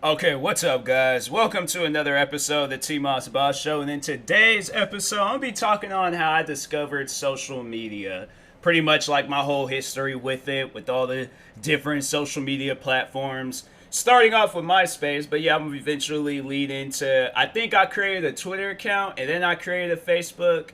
Okay, what's up, guys? Welcome to another episode of the TMossBoss Show. And in today's episode, I'll be talking on how I discovered social media. Pretty much like my whole history with it, with all the different social media platforms. Starting off with Myspace, but yeah, I'm gonna eventually lead into. I think I created a Twitter account, and then I created a Facebook,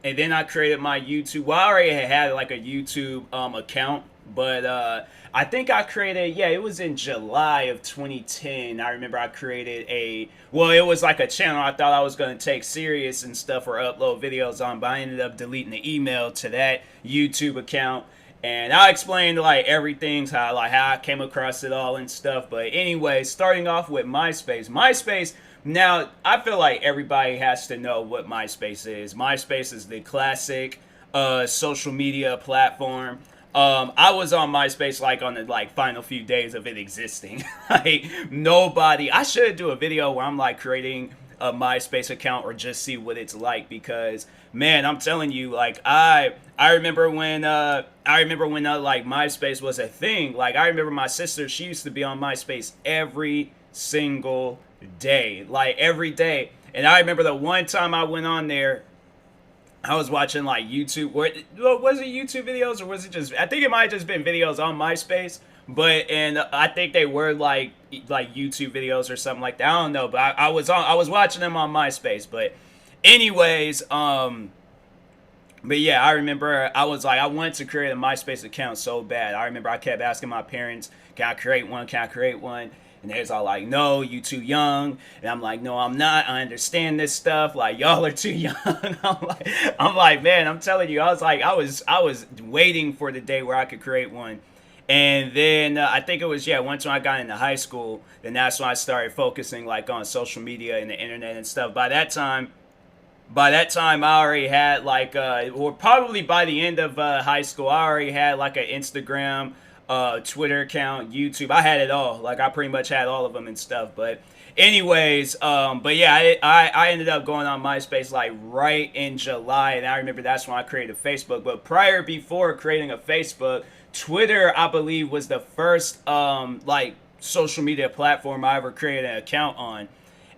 and then I created my YouTube. Well, I already had like a YouTube account, but I think I created. Yeah, it was in July of 2010. I remember I created a. Well, it was like a channel I thought I was gonna take serious and stuff or upload videos on, but I ended up deleting the email to that YouTube account. And I explained like everything, how I came across it all and stuff. But anyway, starting off with MySpace. MySpace. Now, I feel like everybody has to know what MySpace is. MySpace is the classic social media platform. I was on MySpace like on the final few days of it existing. Like nobody. I should do a video where I'm like creating a MySpace account or just see what it's like because man, I'm telling you, like I remember when like MySpace was a thing. Like I remember my sister, she used to be on MySpace every single day, like every day. And I remember the one time I went on there, I was watching like YouTube. Was it YouTube videos or was it just? I think it might have just been videos on MySpace. But and I think they were like YouTube videos or something like that. I don't know, but I was watching them on MySpace. But anyways, but yeah, I remember I was like I wanted to create a MySpace account so bad. I remember I kept asking my parents, "Can I create one? Can I create one?" And they was all like, "No, you too young." And I'm like, "No, I'm not. I understand this stuff. Like, y'all are too young." I'm like, man, I'm telling you, I was waiting for the day where I could create one. And then I think it was once when I got into high school, then that's when I started focusing like on social media and the internet and stuff. By that time, I already had like, or probably by the end of high school, I already had like an Instagram, Twitter account, YouTube. I had it all. Like I pretty much had all of them and stuff. But anyways, but yeah, I ended up going on MySpace like right in July, and I remember that's when I created Facebook. But before creating a Facebook, Twitter, I believe, was the first like social media platform I ever created an account on.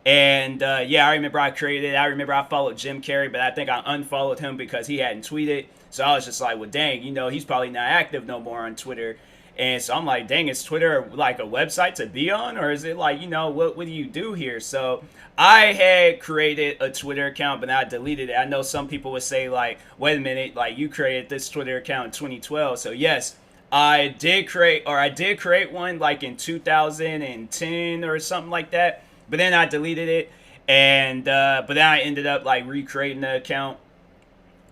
And yeah, I remember I created it. I remember I followed Jim Carrey, but I think I unfollowed him because he hadn't tweeted. So I was just like, well, dang, he's probably not active no more on Twitter. And so I'm like, dang, is Twitter like a website to be on? Or is it like, what do you do here? So I had created a Twitter account, but I deleted it. I know some people would say like, wait a minute, like you created this Twitter account in 2012. So yes, I did create one like in 2010 or something like that. But then I deleted it, and but then I ended up like recreating the account,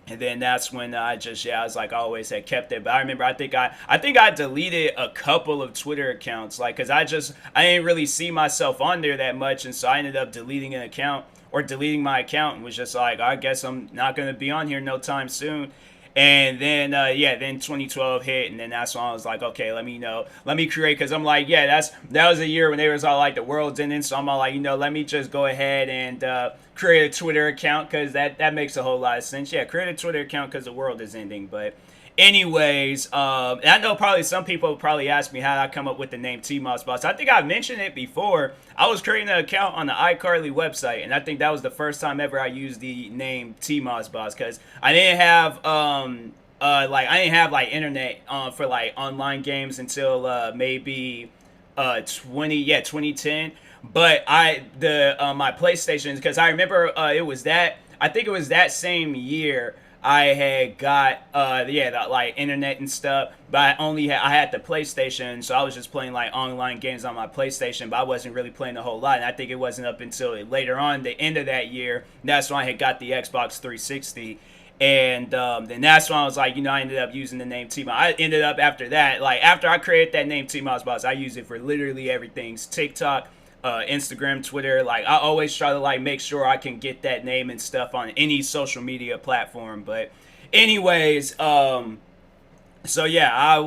and then that's when I was like I always had kept it. But I remember I think I deleted a couple of Twitter accounts, like because I didn't really see myself on there that much, and so I ended up deleting an account or deleting my account and was just like I guess I'm not gonna be on here no time soon. And then then 2012 hit, and then that's when I was like, okay, let me create, because I'm like, yeah, that was a year when they was all like the world's ending, so I'm all like, let me just go ahead and create a Twitter account because that makes a whole lot of sense. Yeah, create a Twitter account because the world is ending. But anyways, and I know probably some people probably ask me how I come up with the name TMossBoss. I think I mentioned it before. I was creating an account on the iCarly website, and I think that was the first time ever I used the name TMossBoss because I didn't have like internet for like online games until maybe 2010. But my PlayStation, because I remember I think it was that same year I had got the like internet and stuff, but I had the PlayStation, so I was just playing like online games on my PlayStation, but I wasn't really playing a whole lot. And I think it wasn't up until later on, the end of that year, that's when I had got the Xbox 360. And then that's when I was like, I ended up using the name T-Moss. I ended up after that, like after I created that name TMossBoss, I use it for literally everything. TikTok, Instagram, Twitter. Like I always try to like make sure I can get that name and stuff on any social media platform. But anyways, so yeah,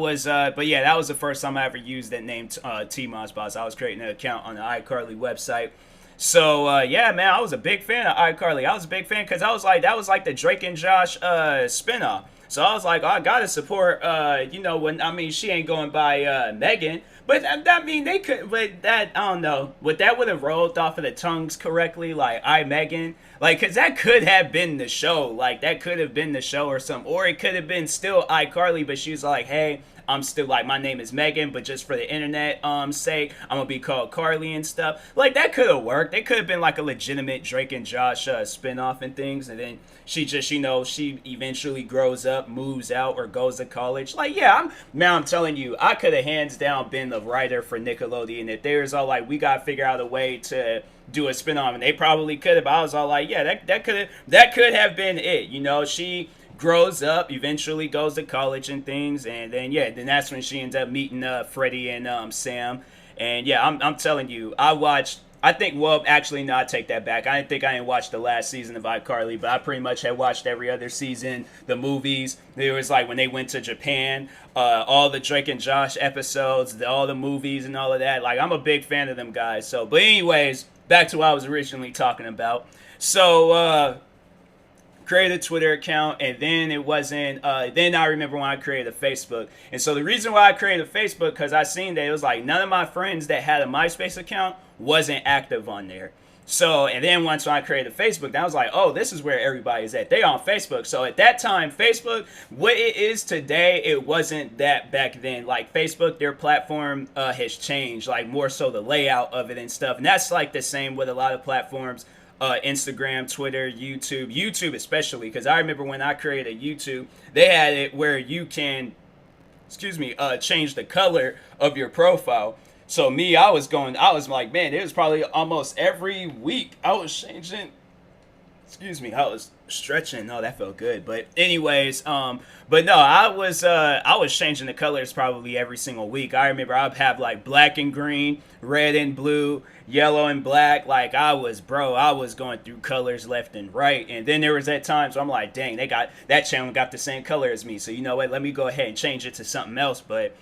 but yeah, that was the first time I ever used that name, TMossBoss. I was creating an account on the iCarly website. So yeah, man, I was a big fan of iCarly. I was a big fan because I was like, that was like the Drake and Josh spinoff. So I was like, oh, I gotta support, when I mean she ain't going by Megan, but I mean they could, but that I don't know, but that would have rolled off of the tongues correctly, like I Megan, like because that could have been the show, like that could have been the show or something, or it could have been still iCarly, but she's like, hey. I'm still like my name is Megan, but just for the internet sake, I'm gonna be called Carly and stuff. Like that could have worked. It could have been like a legitimate Drake and Josh spinoff and things, and then she just she eventually grows up, moves out, or goes to college. Like I'm telling you, I could have hands down been the writer for Nickelodeon if they was all like we gotta figure out a way to do a spinoff, and they probably could have. I was all like, yeah, that could have been it. She grows up, eventually goes to college and things, and then that's when she ends up meeting Freddie and Sam. And yeah, I'm telling you, I think, well, actually, no, I take that back. I didn't think I didn't watch the last season of iCarly, but I pretty much had watched every other season, the movies. There was like when they went to Japan, all the Drake and Josh episodes, all the movies and all of that. Like, I'm a big fan of them guys. So, but anyways, back to what I was originally talking about. So, created a Twitter account, and then it wasn't then I remember when I created a Facebook. And so the reason why I created a Facebook, because I seen that it was like none of my friends that had a MySpace account wasn't active on there. So, and then once I created a Facebook, I was like, oh, this is where everybody's at. They on Facebook. So at that time, Facebook, what it is today, it wasn't that back then. Like Facebook, their platform has changed, like more so the layout of it and stuff. And that's like the same with a lot of platforms. Instagram, Twitter, YouTube especially, because I remember when I created YouTube, they had it where you can, change the color of your profile. So I was like, man, it was probably almost every week I was changing. I was stretching. Oh, that felt good. But anyways, but no, I was changing the colors probably every single week. I remember I'd have like black and green, red and blue, yellow and black. Like I was going through colors left and right. And then there was that time, so I'm like, dang, that channel got the same color as me. So you know what? Let me go ahead and change it to something else. But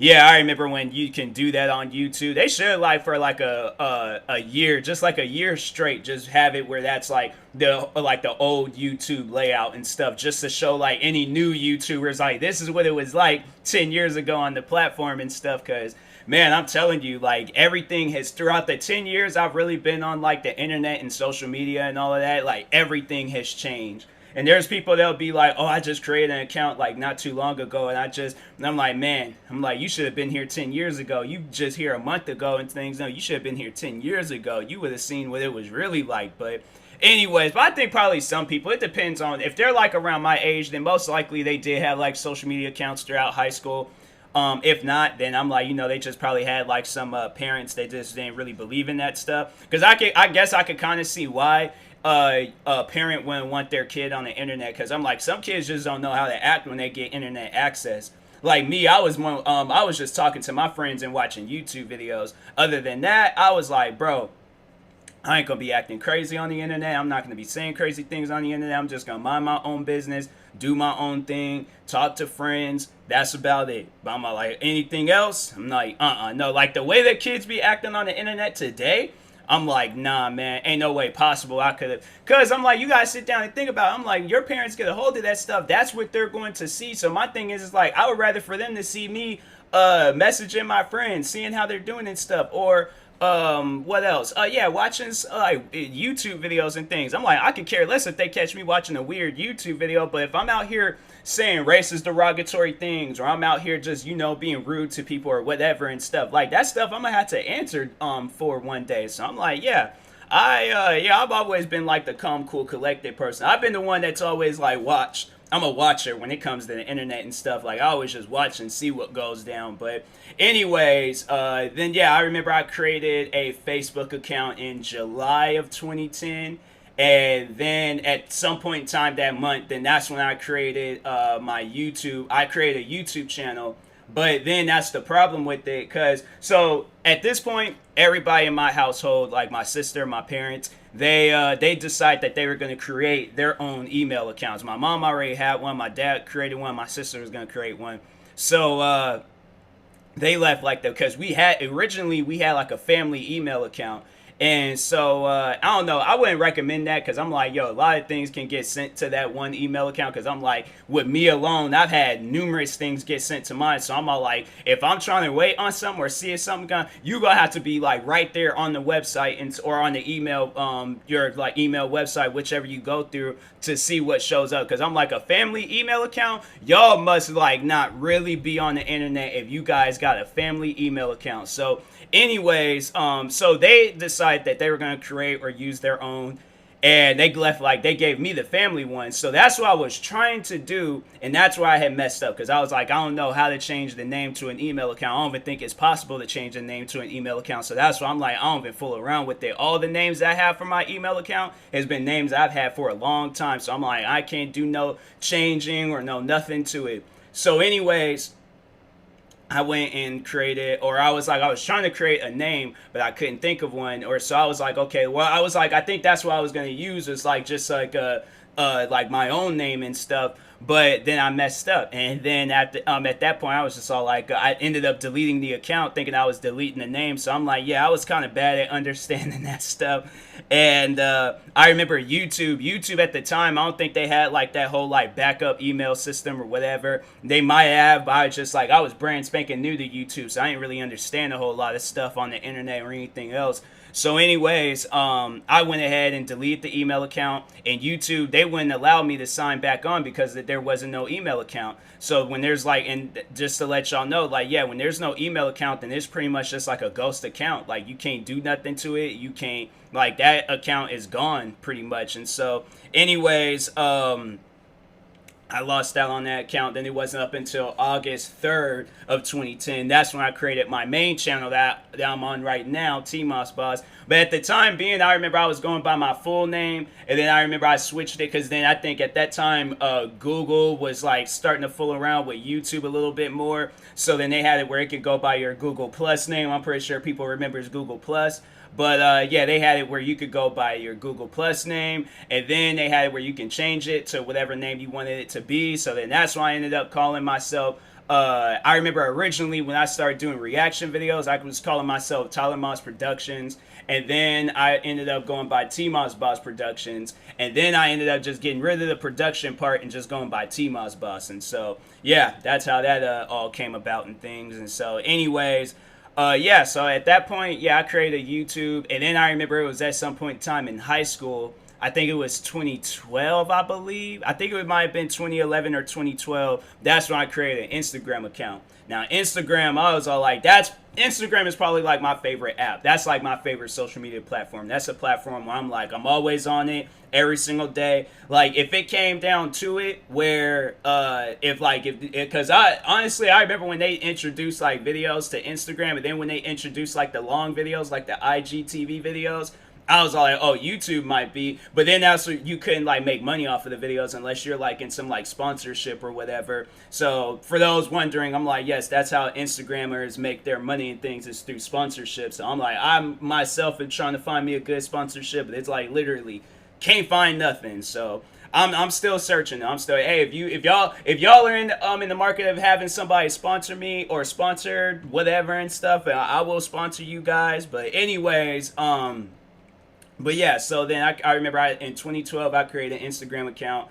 yeah, I remember when you can do that on YouTube. They should like for like a year, just like a year straight, just have it where that's like the old YouTube layout and stuff, just to show like any new YouTubers like this is what it was like 10 years ago on the platform and stuff. Cause man, I'm telling you, like everything has throughout the 10 years I've really been on like the internet and social media and all of that, like everything has changed. And there's people that'll be like, oh, I just created an account like not too long ago. And I'm like, man, you should have been here 10 years ago. You just here a month ago and things. No, you should have been here 10 years ago. You would have seen what it was really like. But anyways, but I think probably some people, it depends on if they're like around my age, then most likely they did have like social media accounts throughout high school. If not, then I'm like, they just probably had like some parents that just didn't really believe in that stuff. Because I guess I could kind of see why a parent wouldn't want their kid on the internet, because I'm like, some kids just don't know how to act when they get internet access. Like me, I was just talking to my friends and watching YouTube videos. Other than that, I was like, bro, I ain't gonna be acting crazy on the internet. I'm not gonna be saying crazy things on the internet. I'm just gonna mind my own business, do my own thing, talk to friends. That's about it. But I'm like, anything else? I'm like, no. Like the way that kids be acting on the internet today, I'm like, nah, man, ain't no way possible I could have. Because I'm like, you guys sit down and think about it. I'm like, your parents get a hold of that stuff. That's what they're going to see. So my thing is like, I would rather for them to see me messaging my friends, seeing how they're doing and stuff. Or what else? Watching YouTube videos and things. I'm like, I could care less if they catch me watching a weird YouTube video. But if I'm out here saying racist, derogatory things, or I'm out here just, being rude to people or whatever and stuff, like that stuff I'm gonna have to answer for one day. So I'm like, I've always been like the calm, cool, collected person. I've been the one that's always like I'm a watcher when it comes to the internet and stuff. Like I always just watch and see what goes down. But anyways, then I remember I created a Facebook account in July of 2010. And then at some point in time that month, then that's when I created my YouTube. I created a YouTube channel. But then that's the problem with it, because so at this point, everybody in my household, like my sister, my parents, they decide that they were going to create their own email accounts. My mom already had one. My dad created one. My sister was going to create one. So they left like that because we had like a family email account. And so I don't know. I wouldn't recommend that because I'm like, yo, a lot of things can get sent to that one email account. Because I'm like, with me alone, I've had numerous things get sent to mine. So I'm all like, if I'm trying to wait on something or see if something gonna, you gonna have to be like right there on the website and or on the email, your like email website, whichever you go through to see what shows up. Because I'm like, a family email account, y'all must like not really be on the internet if you guys got a family email account. So anyways, so they decided that they were going to create or use their own, and they left like they gave me the family one. So that's what I was trying to do, and that's where I had messed up because I was like, I don't know how to change the name to an email account. I don't even think it's possible to change the name to an email account. So that's why I'm like, I don't even fool around with it. All the names I have for my email account has been names I've had for a long time. So I'm like, I can't do no changing or no nothing to it. So anyways, I went and created, or I was like, I was trying to create a name, but I couldn't think of one. Or so I was like, okay, well, I was like, I think that's what I was gonna use was like just like my own name and stuff. But then I messed up, and then at that point, I was just all like, I ended up deleting the account, thinking I was deleting the name. So I'm like, yeah, I was kind of bad at understanding that stuff. And I remember YouTube at the time, I don't think they had like that whole like backup email system or whatever. They might have, but I was just like, I was brand spanking new to YouTube, so I didn't really understand a whole lot of stuff on the internet or anything else. So anyways, I went ahead and deleted the email account, and YouTube, they wouldn't allow me to sign back on because there wasn't no email account. So when there's like, and just to let y'all know, like, yeah, when there's no email account, then it's pretty much just like a ghost account. Like, you can't do nothing to it. You can't, like, that account is gone pretty much. And so anyways, I lost out on that account. Then it wasn't up until August 3rd of 2010. That's when I created my main channel that I'm on right now, TMossBoss. But at the time being, I remember I was going by my full name, and then I remember I switched it because then I think at that time Google was like starting to fool around with YouTube a little bit more. So then they had it where it could go by your Google Plus name. I'm pretty sure people remember Google Plus. But yeah, they had it where you could go by your Google Plus name, and then they had it where you can change it to whatever name you wanted it to be. So then that's why I ended up calling myself. I remember originally when I started doing reaction videos, I was calling myself Untitled Moss Productions, and then I ended up going by TMossBoss Productions, and then I ended up just getting rid of the production part and just going by TMossBoss. And so yeah, that's how that all came about and things. And so anyways. Yeah, so at that point, yeah, I created YouTube, and then I remember it was at some point in time in high school. I think it was 2012, I believe. I think it might have been 2011 or 2012. That's when I created an Instagram account. Now, Instagram, I was all like, Instagram is probably like my favorite app. That's like my favorite social media platform. That's a platform where I'm like, I'm always on it every single day. Like, if it came down to it, where because I honestly, I remember when they introduced like videos to Instagram, and then when they introduced like the long videos, like the IGTV videos, I was like, oh, YouTube might be, but then also you couldn't like make money off of the videos unless you're like in some like sponsorship or whatever. So for those wondering, I'm like, yes, that's how Instagrammers make their money and things, is through sponsorships. So I'm like, I myself am trying to find me a good sponsorship, but it's like literally can't find nothing. So I'm still searching. I'm still, hey, if y'all are in the market of having somebody sponsor me or sponsor whatever and stuff, I will sponsor you guys. But anyways, But yeah, so then I remember in 2012 I created an Instagram account.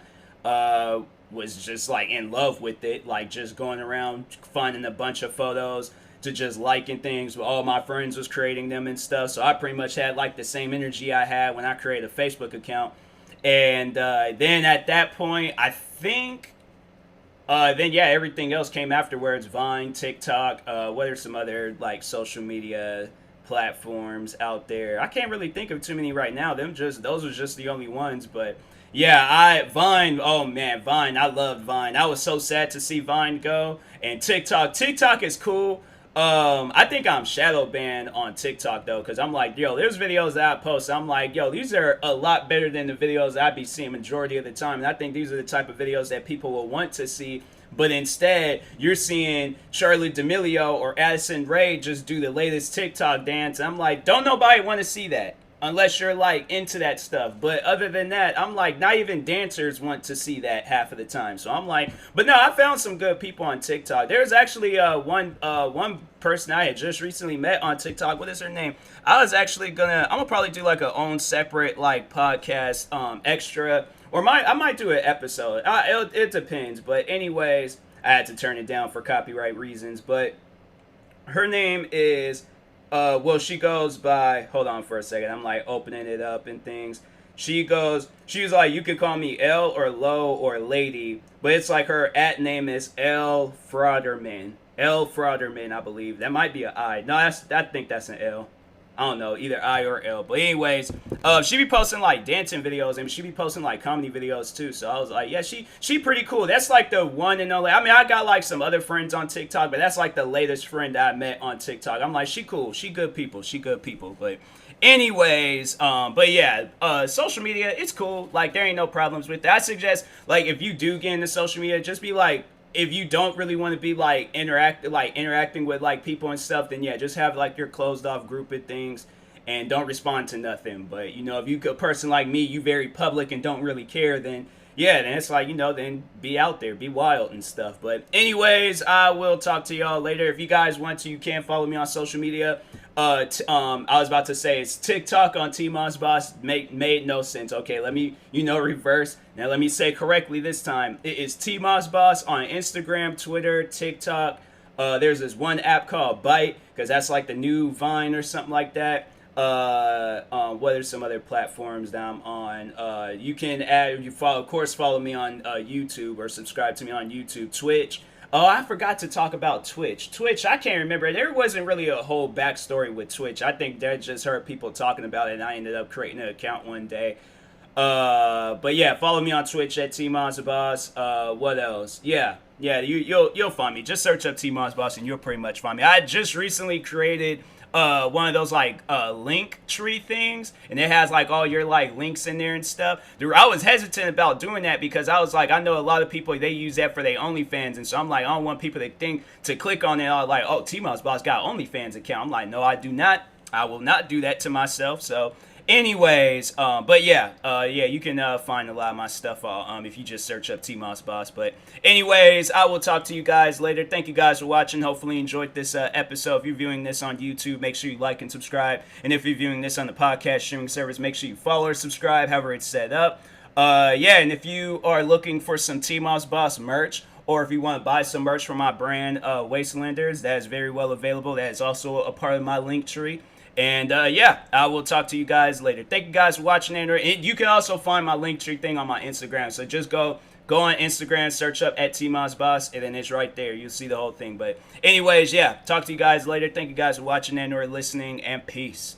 Was just like in love with it, like just going around finding a bunch of photos to just liking things. All my friends was creating them and stuff, so I pretty much had like the same energy I had when I created a Facebook account. And then at that point, I think then yeah, everything else came afterwards. Vine, TikTok, what are some other like social media platforms out there? I can't really think of too many right now. Those are just the only ones. But yeah, Vine, oh man, Vine, I loved Vine. I was so sad to see Vine go. And TikTok is cool. I think I'm shadow banned on TikTok though, because I'm like, yo, there's videos that I post, I'm like, yo, these are a lot better than the videos I be seeing majority of the time. And I think these are the type of videos that people will want to see. But instead, you're seeing Charlie D'Amelio or Addison Rae just do the latest TikTok dance. I'm like, don't nobody want to see that. unless you're like into that stuff. But other than that, I'm like, not even dancers want to see that half of the time. So I'm like, but no, I found some good people on TikTok. There's actually one person I had just recently met on TikTok. What is her name? I'm gonna probably do like a own separate like podcast extra, or I might do an episode. It depends. But anyways, I had to turn it down for copyright reasons. But her name is well, she goes by, hold on for a second, I'm like opening it up and things. She was like, you can call me L or Lo or Lady, but it's like her at name is L Frauderman. L Frauderman, I believe. That might be an I. No, I think that's an L. I don't know, either I or L. But anyways, she be posting like dancing videos, and she be posting like comedy videos too. So I was like, yeah, she pretty cool. That's like the one and only. I mean, I got like some other friends on TikTok, but that's like the latest friend that I met on TikTok. I'm like, she cool. She good people. She good people. But anyways, but yeah, social media, it's cool. Like, there ain't no problems with that. I suggest, like, if you do get into social media, just be like, if you don't really want to be like interacting with like people and stuff, then yeah, just have like your closed off group of things and don't respond to nothing. But you know, if you a person like me, you very public and don't really care, then yeah, then it's like, you know, then be out there, be wild and stuff. But anyways, I will talk to y'all later. If you guys want to, you can follow me on social media. I was about to say it's TikTok on TMossBoss. Made no sense. Okay, let me, reverse. Now let me say correctly this time. It is TMossBoss on Instagram, Twitter, TikTok. There's this one app called Byte, because that's like the new Vine or something like that. What are some other platforms that I'm on? You can follow me on YouTube, or subscribe to me on YouTube, Twitch. Oh, I forgot to talk about Twitch. Twitch, I can't remember. There wasn't really a whole backstory with Twitch. I think I just heard people talking about it, and I ended up creating an account one day. But yeah, follow me on Twitch at TMossBoss. What else? Yeah, you'll find me. Just search up TMossBoss, and you'll pretty much find me. I just recently created one of those like link tree things, and it has like all your like links in there and stuff. Dude, I was hesitant about doing that because I was like, I know a lot of people, they use that for their OnlyFans, and so I'm like, I don't want people to click on it all like, oh, TMossBoss got OnlyFans account. I'm like, no, I do not. I will not do that to myself. So anyways, but yeah, you can find a lot of my stuff if you just search up TMossBoss. But anyways, I will talk to you guys later. Thank you guys for watching. Hopefully you enjoyed this episode. If you're viewing this on YouTube, make sure you like and subscribe. And if you're viewing this on the podcast streaming service, make sure you follow or subscribe, however it's set up. And if you are looking for some TMossBoss merch, or if you want to buy some merch from my brand, Wastelanders, that is very well available. That is also a part of my link tree. And I will talk to you guys later. Thank you guys for watching, Andrew. You can also find my Linktree thing on my Instagram. So just go on Instagram, search up at TMossBoss, and then it's right there. You'll see the whole thing. But anyways, talk to you guys later. Thank you guys for watching, Andrew, listening, and peace.